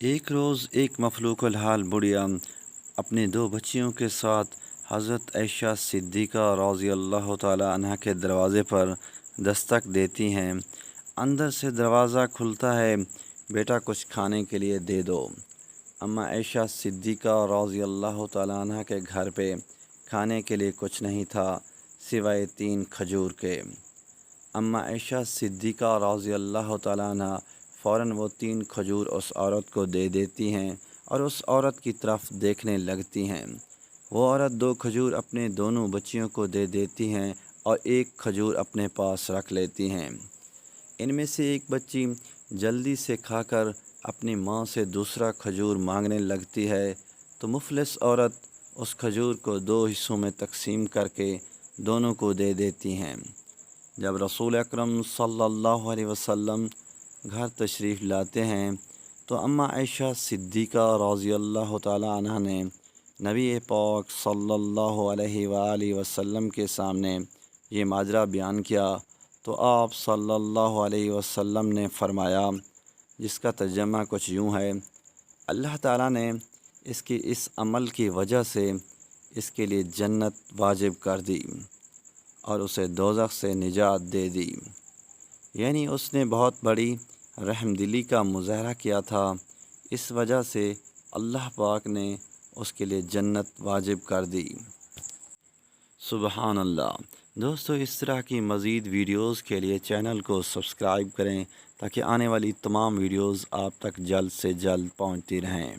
ایک روز ایک مخلوق الحال بڑھیا اپنے دو بچیوں کے ساتھ حضرت عائشہ صدیقہ رضی اللہ تعالی عنہ کے دروازے پر دستک دیتی ہیں۔ اندر سے دروازہ کھلتا ہے، بیٹا کچھ کھانے کے لیے دے دو۔ اماں عائشہ صدیقہ رضی اللہ تعالی عنہ کے گھر پہ کھانے کے لیے کچھ نہیں تھا سوائے 3 کھجور کے۔ اماں عائشہ صدیقہ رضی اللہ تعالی عنہ فوراً وہ 3 کھجور اس عورت کو دے دیتی ہیں اور اس عورت کی طرف دیکھنے لگتی ہیں۔ وہ عورت 2 کھجور اپنے دونوں بچیوں کو دے دیتی ہیں اور 1 کھجور اپنے پاس رکھ لیتی ہیں۔ ان میں سے ایک بچی جلدی سے کھا کر اپنی ماں سے دوسرا کھجور مانگنے لگتی ہے تو مفلس عورت اس کھجور کو 2 حصوں میں تقسیم کر کے دونوں کو دے دیتی ہیں۔ جب رسول اکرم صلی اللہ علیہ وسلم گھر تشریف لاتے ہیں تو اماں عائشہ صدیقہ رضی اللہ تعالی عنہ نے نبی پاک صلی اللہ علیہ وآلہ وسلم کے سامنے یہ ماجرا بیان کیا تو آپ صلی اللہ علیہ وسلم نے فرمایا، جس کا ترجمہ کچھ یوں ہے: اللہ تعالیٰ نے اس کے اس عمل کی وجہ سے اس کے لیے جنت واجب کر دی اور اسے دوزخ سے نجات دے دی۔ یعنی اس نے بہت بڑی رحم دلی کا مظاہرہ کیا تھا، اس وجہ سے اللہ پاک نے اس کے لیے جنت واجب کر دی۔ سبحان اللہ۔ دوستو، اس طرح کی مزید ویڈیوز کے لیے چینل کو سبسکرائب کریں تاکہ آنے والی تمام ویڈیوز آپ تک جلد سے جلد پہنچتی رہیں۔